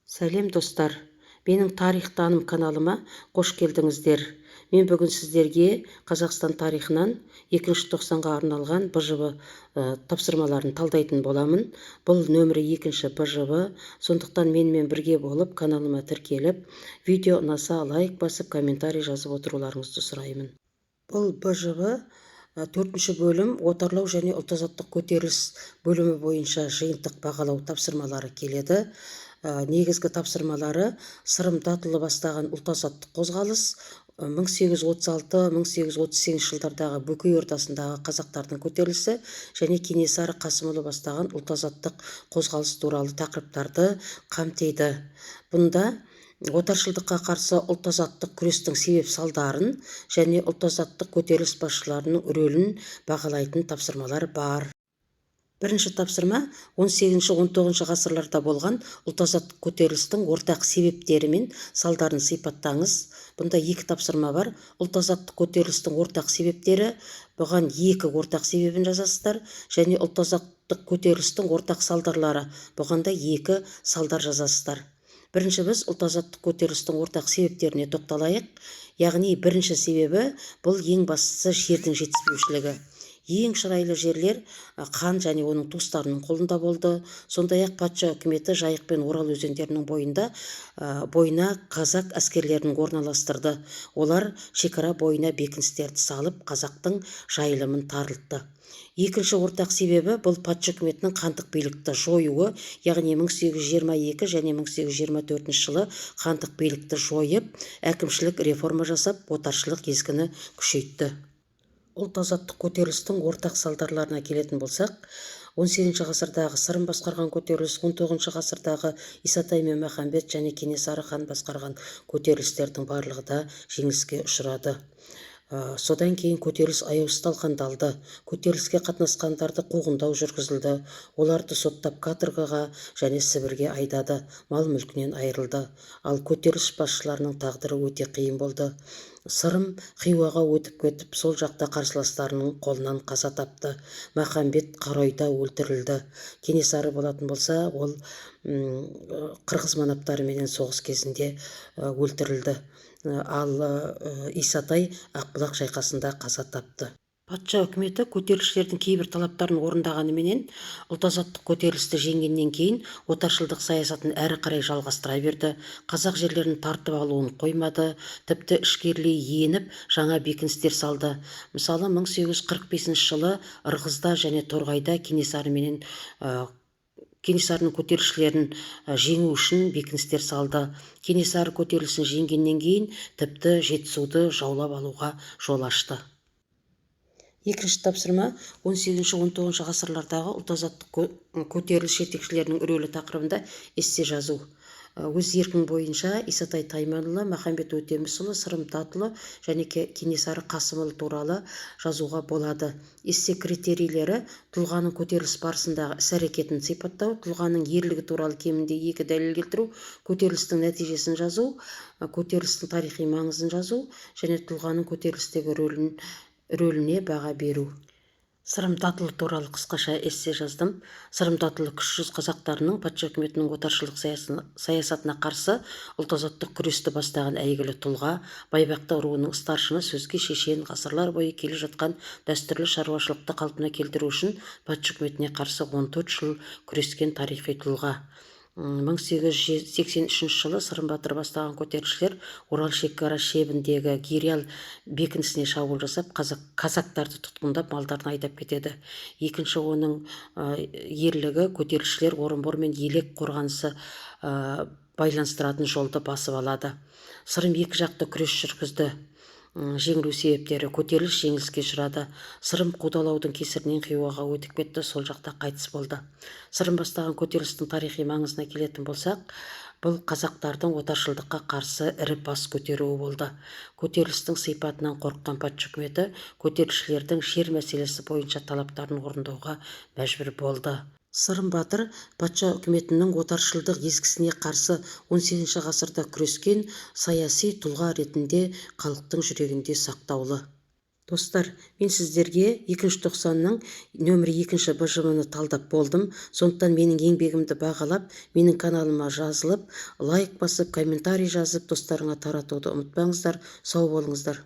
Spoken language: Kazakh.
Сәлем достар, менің тарих таным каналыма қош келдіңіздер. Мен бүгін сіздерге Қазақстан тарихынан 2-90-ға арналған БЖБ тапсырмаларын талдайтын боламын. Бұл нөмірі 2 БЖБ, сондықтан менімен бірге болып каналыма тіркеліп, видео ұнаса лайк басып, комментарий жазып отыруларыңызды сұраймын. Бұл БЖБ 4 бөлім отарлау және ұлт-азаттық көтеріліс бөлімі бойынша жиынтық бағалау тапсырмалары келеді. Негізгі тапсырмалары Сырым Датұлы бастаған ұлт-азаттық қозғалыс, 1836-1838 жылдардағы Бөкей ортасындағы қазақтардың көтерілісі және Кенесары Қасымұлы бастаған ұлт-азаттық қозғалыс туралы тақырыптарды қамтиды. Бұнда отаршылдыққа қарсы ұлт-азаттық күрестің себеп-салдарын және ұлт-азаттық көтеріліс басшыларының рөлін бағалайтын тапсырмалар бар. Бірінші тапсырма 18-19 ғасырларда болған ұлт-азаттық көтерілістің ортақ себептері мен салдарын сипаттаңыз. Бұнда 2 тапсырма бар. Ұлт-азаттық көтерілістің ортақ себептері, бұған 2 ортақ себебін жазасыздар, және ұлт-азаттық көтерілістің ортақ салдарлары, бұған да 2 салдар жазасыздар. Бірінші біз ұлт-азаттық көтерілістің ортақ себептеріне тоқталайық. Яғни бірінші себебі бұл ең бастысы жердің жетіспеушілігі. Ең шырайлы жерлер хан және оның туыстарының қолында болды. Сондай-ақ патша үкіметі Жайық пен Орал өзендерінің бойына қазақ әскерлерін орналастырды. Олар шекара бойына бекіністерді салып, қазақтың жайылымын тарылтты. Екінші ортақ себебі бұл патша үкіметінің хандық билікті жоюы, яғни 1822 және 1824 жылы хандық билікті жойып, әкімшілік реформа жасап, отаршылық езгіні күшейтті. Ұлт-азаттық көтерілістің ортақ салдарларына келетін болсақ, 18 ғасырдағы Сырым басқарған көтеріліс, 19 ғасырдағы Исатай мен Махамбет және Кенесары хан басқарған көтерілістердің барлығы да жеңіліске ұшырады. Содан кейін көтеріліс аяусыз талқандалды. Көтеріліске қатынасқандарды қуғындау жүргізілді. Оларды соттап каторгаға және Сібірге айдады, мал мүлкінен айырылды. Ал көтеріліс басшыларының тағдыры өте қиын болды. Сырым Хиуаға өтіп кетіп, сол жақта қарсыластарының қолынан қаза тапты. Махамбет Қаройда өлтірілді. Кенесары болатын болса, ол қырғыз манаптарыменен соғыс кезінде өлтірілді. Ал Исатай Ақбұлақ шайқасында қаза тапты. Патша үкіметі көтерілісшілердің кейбір талаптарын орындағанымен, ұлт-азаттық көтерілісті жеңгеннен кейін отаршылдық саясатын әрі қарай жалғастыра берді. Қазақ жерлерін тартып алуын қоймады, тіпті ішкерлей еніп, жаңа бекіністер салды. Мысалы, 1845 жылы Ырғызда және Торғайда Кенесарының көтерілісшілерін жеңу үшін бекіністер салды. Кенесары көтерілісін жеңгеннен кейін тіпті Жетісуды жаулап алуға жол ашты. Екінші тапсырма 18-19 ғасырлардағы ұлт-азаттық көтеріліс жетекшілерінің рөлі тақырыбында эссе жазу. Өз еркің бойынша Исатай Тайманұлы, Махамбет Өтемісұлы, Сырым Датұлы және Кенесары Қасымұлы туралы жазуға болады. Эссе критерийлері: тұлғаның көтеріліс барысындағы іс-әрекетін сипаттау, тұлғаның ерлігі туралы кемінде 2 дәлел келтіру, көтерілістің нәтижесін жазу, көтерілістің тарихи маңызын жазу және тұлғаның көтерілістегі рөліне баға беру. Сырым Датұлы туралы қысқаша эссе жаздым. Сырым Датұлы кіші жүз қазақтарының патша үкіметінің отаршылдық саясатына қарсы ұлт-азаттық күресті бастаған әйгілі тұлға, Байбақты руының старшыны, сөзге шешен, ғасырлар бойы келе жатқан дәстүрлі шаруашылықты қалпына келтіру үшін патша үкіметіне қарсы 14 жыл күрескен тарихи тұлға. 1883 жылы Сырым Батыр бастаған көтерілісшілер Орал шекара шебіндегі Гирял бекінісіне шабуыл жасап, казактарды тұтқындап, малдарын айдап кетеді. Екінші оның ерлігі: көтерілісшілер Орынбор мен Елек қорғанысы байланыстыратын жолды басып алады. Сырым екі жақты күрес жүргізді. Жеңілу себептері: көтеріліс жеңіліске ұшырады. Сырым қудалаудың кесірінен Хиуаға өтіп кетті, сол жақта қайтыс болды. Сырым бастаған көтерілістің тарихи маңызына келетін болсақ, бұл қазақтардың отаршылдыққа қарсы ірі бас көтеруі болды. Көтерілістің сипатынан қорыққан патша үкіметі көтерілісшілердің жер мәселесі бойынша талаптарын орындауға мәжбүр болды. Сырым Батыр патша үкіметінің отаршылдық езгісіне қарсы 18 ғасырда күрескен саяси тұлға ретінде халықтың жүрегінде сақтаулы. Достар, мен сіздерге 2-тоқсанның нөмірі 2 БЖМ-ны талдап болдым. Сондықтан менің еңбегімді бағалап, менің каналыма жазылып, лайк басып, комментарий жазып, достарыңа таратуды ұмытпаңыздар. Сау болыңыздар.